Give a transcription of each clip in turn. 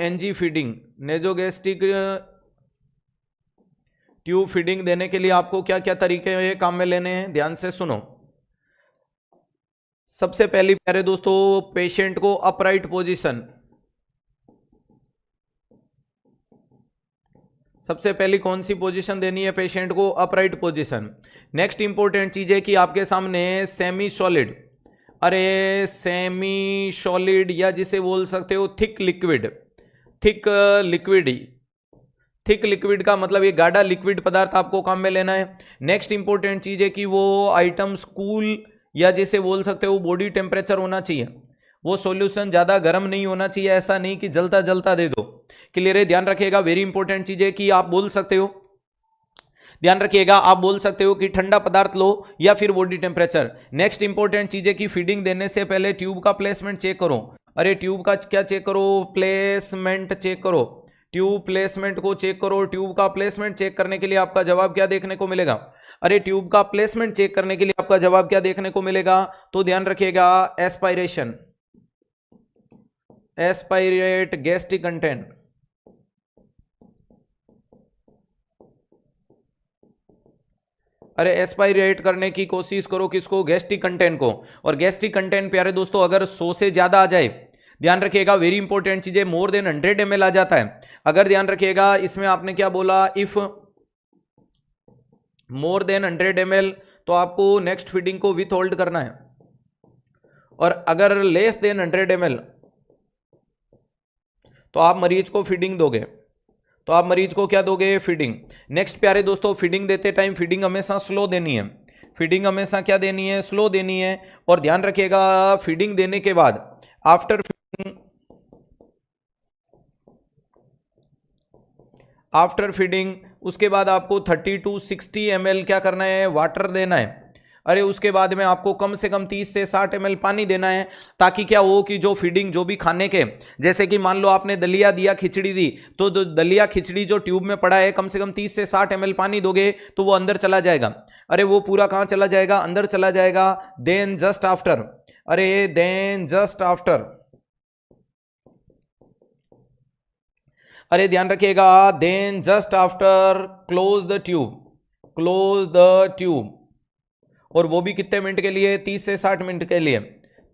NG feeding, nasogastric tube feeding देने के लिए आपको क्या क्या तरीके काम में लेने हैं, ध्यान से सुनो। सबसे पहली प्यारे दोस्तों, पेशेंट को अपराइट पोजीशन, सबसे पहली कौन सी पोजीशन देनी है पेशेंट को, अपराइट पोजीशन। नेक्स्ट इंपॉर्टेंट चीज है कि आपके सामने सेमी सॉलिड, अरे सेमी सॉलिड या जिसे बोल सकते हो thick liquid, thick liquid, thick liquid का मतलब ये गाढ़ा लिक्विड पदार्थ आपको काम में लेना है। नेक्स्ट इंपॉर्टेंट चीज है कि वो आइटम्स कूल या जिसे बोल सकते हो बॉडी टेम्परेचर होना चाहिए, वो सॉल्यूशन ज्यादा गर्म नहीं होना चाहिए, ऐसा नहीं कि जलता जलता दे दो। क्लियर है, ध्यान रखिएगा। वेरी इंपॉर्टेंट चीज है कि आप बोल सकते हो, ध्यान रखिएगा, आप बोल सकते हो कि ठंडा पदार्थ लो या फिर बॉडी टेम्परेचर। नेक्स्ट इंपॉर्टेंट चीज है कि फीडिंग देने से पहले ट्यूब का प्लेसमेंट चेक करो। अरे ट्यूब का क्या चेक करो, प्लेसमेंट चेक करो, ट्यूब प्लेसमेंट को चेक करो। ट्यूब का प्लेसमेंट चेक करने के लिए आपका जवाब क्या देखने को मिलेगा, अरे ट्यूब का प्लेसमेंट चेक करने के लिए आपका जवाब क्या देखने को मिलेगा, तो ध्यान रखिएगा, एस्पायरेशन, एस्पायरेट गैस्ट्रिक कंटेंट, अरे एस्पायरेट करने की कोशिश करो किसको, गैस्ट्रिक कंटेंट को। और गैस्ट्रिक कंटेंट प्यारे दोस्तों अगर 100 से ज्यादा आ जाए, ध्यान रखिएगा, वेरी इंपॉर्टेंट चीजें, मोर देन 100 ml आ जाता है, अगर ध्यान रखिएगा इसमें आपने क्या बोला, इफ मोर देन 100 ml तो आपको नेक्स्ट फीडिंग को विथ होल्ड करना है, और अगर लेस देन 100 ml तो आप मरीज को फीडिंग दोगे, तो आप मरीज को क्या दोगे, फीडिंग। नेक्स्ट प्यारे दोस्तों, फीडिंग देते टाइम फीडिंग हमेशा स्लो देनी है, फीडिंग हमेशा क्या देनी है, स्लो देनी है। और ध्यान रखिएगा फीडिंग देने के बाद आफ्टर फीडिंग उसके बाद आपको 30 to 60 ml क्या करना है, वाटर देना है। अरे उसके बाद में आपको कम से कम 30 से 60 ml पानी देना है, ताकि क्या हो कि जो फीडिंग जो भी खाने के, जैसे कि मान लो आपने दलिया दिया, खिचड़ी दी, तो दलिया खिचड़ी जो ट्यूब में पड़ा है कम से कम 30 से 60 ml पानी दोगे तो वो अंदर चला जाएगा। अरे वो पूरा कहाँ चला जाएगा, अंदर चला जाएगा। देन जस्ट आफ्टर, अरे देन जस्ट आफ्टर, अरे ध्यान रखिएगा, then just after close the tube, close the tube, और वो भी कितने मिनट के लिए, 30 से 60 मिनट के लिए,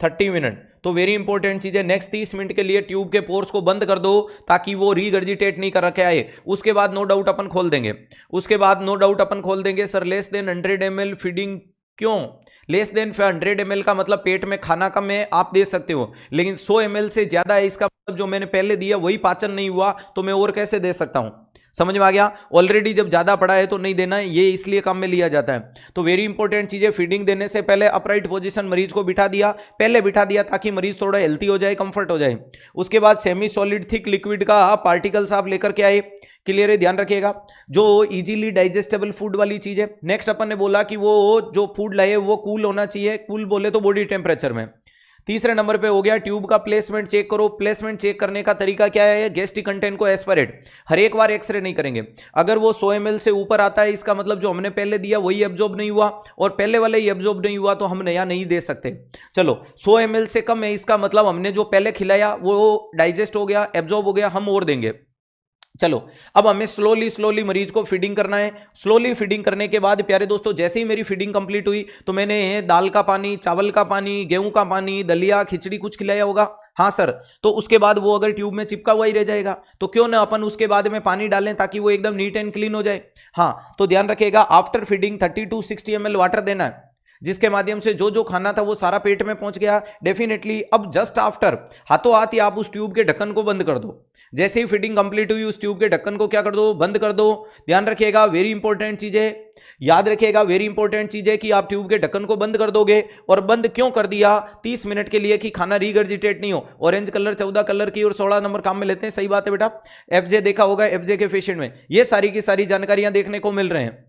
30 मिनट। तो वेरी इंपॉर्टेंट चीज है, नेक्स्ट 30 मिनट के लिए ट्यूब के पोर्स को बंद कर दो ताकि वो रीगर्जिटेट नहीं कर रखे आए। उसके बाद नो डाउट अपन खोल देंगे, उसके बाद नो डाउट अपन खोल देंगे। Sir less than 100 ml feeding क्यों, लेस देन 100 ml का मतलब पेट में खाना कम है, आप दे सकते हो, लेकिन 100 ml से ज्यादा है, इसका मतलब जो मैंने पहले दिया वही पाचन नहीं हुआ तो मैं और कैसे दे सकता हूं, समझ में आ गया। ऑलरेडी जब ज्यादा पड़ा है तो नहीं देना है, ये इसलिए काम में लिया जाता है। तो वेरी इंपॉर्टेंट चीज है, फीडिंग देने से पहले अपराइट पोजीशन मरीज को बिठा दिया, पहले बिठा दिया ताकि मरीज थोड़ा हेल्थी हो जाए, कंफर्ट हो जाए। उसके बाद सेमी सॉलिड थिक लिक्विड का पार्टिकल्स आप लेकर के आए, क्लियर है, ध्यान रखिएगा, जो इजीली डाइजेस्टेबल फूड वाली चीज है। नेक्स्ट अपन ने बोला कि वो जो फूड लाए वो कूल होना चाहिए, कूल बोले तो बॉडी टेम्परेचर में। तीसरे नंबर पे हो गया ट्यूब का प्लेसमेंट चेक करो। प्लेसमेंट चेक करने का तरीका क्या है, गैस्ट्रिक कंटेंट को एस्पिरेट, हर एक बार एक्सरे नहीं करेंगे। अगर वो 100 ml से ऊपर आता है, इसका मतलब जो हमने पहले दिया वही एब्जॉर्ब नहीं हुआ, और पहले वाले ही एब्जॉर्ब नहीं हुआ तो हम नया नहीं दे सकते। चलो 100 ml से कम है, इसका मतलब हमने जो पहले खिलाया वो डाइजेस्ट हो गया, एब्जॉर्ब हो गया, हम और देंगे। चलो अब हमें स्लोली मरीज को फीडिंग करना है। स्लोली फीडिंग करने के बाद प्यारे दोस्तों, जैसे ही मेरी फीडिंग कंप्लीट हुई तो मैंने दाल का पानी, चावल का पानी, गेहूं का पानी, दलिया, खिचड़ी कुछ खिलाया होगा, हाँ सर। तो उसके बाद वो अगर ट्यूब में चिपका हुआ ही रह जाएगा तो क्यों ना अपन उसके बाद में पानी डालें ताकि वो एकदम नीट एंड क्लीन हो जाए। हाँ, तो ध्यान रखिएगा, after feeding 30 to 60 ml water देना है, जिसके माध्यम से जो जो खाना था वो सारा पेट में पहुंच गया डेफिनेटली। अब जस्ट आफ्टर हाथों हाथ ही आप उस ट्यूब के ढक्कन को बंद कर दो। जैसे ही फीडिंग कंप्लीट हुई उस ट्यूब के ढक्कन को क्या कर दो, बंद कर दो। ध्यान रखिएगा, वेरी इंपॉर्टेंट चीज है, याद रखिएगा, वेरी इंपॉर्टेंट चीज है कि आप ट्यूब के ढक्कन को बंद कर दोगे। और बंद क्यों कर दिया, 30 मिनट के लिए कि खाना रीगर्जिटेट नहीं हो। ऑरेंज कलर 14 कलर की और 16 नंबर काम में लेते हैं, सही बात है बेटा, एफजे देखा होगा, एफजे के पेशेंट में ये सारी की सारी जानकारियां देखने को मिल रहे हैं।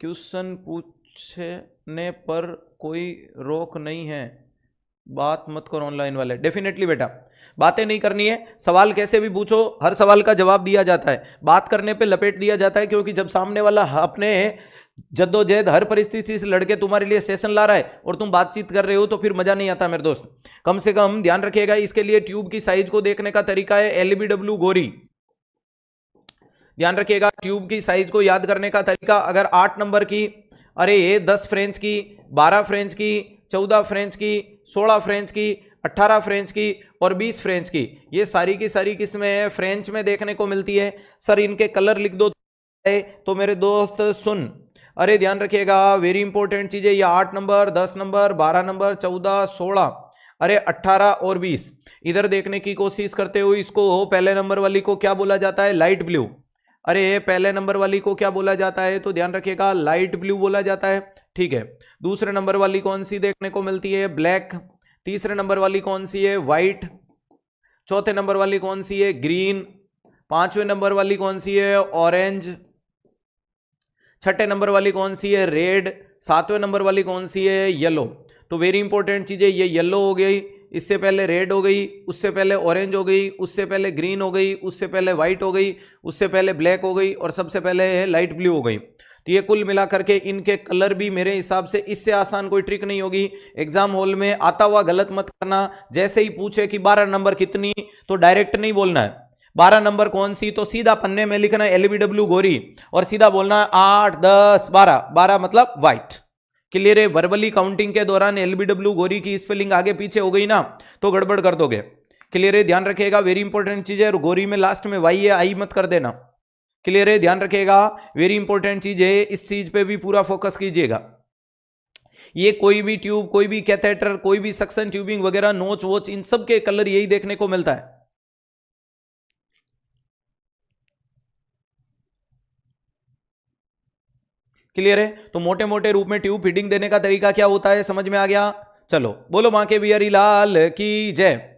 क्वेश्चन पूछने पर कोई रोक नहीं है, बात मत करो ऑनलाइन वाले। डेफिनेटली बेटा, बातें नहीं करनी है, सवाल कैसे भी पूछो, हर सवाल का जवाब दिया जाता है, बात करने पे लपेट दिया जाता है, क्योंकि जब सामने वाला अपने जद्दोजहद हर परिस्थिति से लड़के तुम्हारे लिए सेशन ला रहा है और तुम बातचीत कर रहे हो तो फिर मजा नहीं आता मेरे दोस्त। कम से कम ध्यान रखिएगा, इसके लिए ट्यूब की साइज को देखने का तरीका है एलबीडब्ल्यू गोरी। ध्यान रखिएगा, ट्यूब की साइज को याद करने का तरीका, अगर 8 नंबर की, अरे ये 10 फ्रेंच की, 12 फ्रेंच की, 14 फ्रेंच की, 16 फ्रेंच की, 18 फ्रेंच की और 20 फ्रेंच की, ये सारी की सारी किस्में फ्रेंच में देखने को मिलती है। सर इनके कलर लिख दो तो मेरे दोस्त सुन, अरे ध्यान रखिएगा, वेरी इंपॉर्टेंट चीज है ये 8 नंबर, 10 नंबर, 12 नंबर, 14, 16, अरे 18 और 20 इधर देखने की कोशिश करते हो। इसको पहले नंबर वाली को क्या बोला जाता है? Light blue. अरे पहले नंबर वाली को क्या बोला जाता है? तो ध्यान रखिएगा लाइट ब्लू बोला जाता है, ठीक है। दूसरे नंबर वाली कौन सी देखने को मिलती है? ब्लैक। तीसरे नंबर वाली कौन सी है? व्हाइट। चौथे नंबर वाली कौन सी है? ग्रीन। पांचवें नंबर वाली कौन सी है? ऑरेंज। छठे नंबर वाली कौन सी है? रेड। सातवें नंबर वाली कौन सी है? येलो। तो वेरी इंपॉर्टेंट चीज है, ये येलो हो गई, इससे पहले रेड हो गई, उससे पहले ऑरेंज हो गई, उससे पहले ग्रीन हो गई, उससे पहले व्हाइट हो गई, उससे पहले ब्लैक हो गई और सबसे पहले लाइट ब्लू हो गई। तो ये कुल मिलाकर के इनके कलर भी मेरे हिसाब से इससे आसान कोई ट्रिक नहीं होगी। एग्जाम हॉल में आता हुआ गलत मत करना, जैसे ही पूछे कि 12 नंबर कितनी तो डायरेक्ट नहीं बोलना है 12 नंबर कौन सी, तो सीधा पन्ने में लिखना है एलबीडब्ल्यू गोरी और सीधा बोलना है 8, 10, 12, 12 मतलब व्हाइट। क्लियर है? वर्बली काउंटिंग के दौरान एलबीडब्ल्यू गोरी की स्पेलिंग आगे पीछे हो गई ना तो गड़बड़ कर दोगे। क्लियर है? ध्यान रखिएगा, वेरी इंपॉर्टेंट चीज है, गोरी में लास्ट में वाई है, आई मत कर देना। क्लियर है? ध्यान रखिएगा, वेरी इंपॉर्टेंट चीज है, इस चीज पे भी पूरा फोकस कीजिएगा। ये कोई भी ट्यूब, कोई भी कैथेटर, कोई भी सक्शन ट्यूबिंग वगैरह, नोच वोच, इन सब के कलर यही देखने को मिलता है। क्लियर है? तो मोटे मोटे रूप में ट्यूब फिटिंग देने का तरीका क्या होता है, समझ में आ गया? चलो बोलो मां के बिहारी लाल की जय।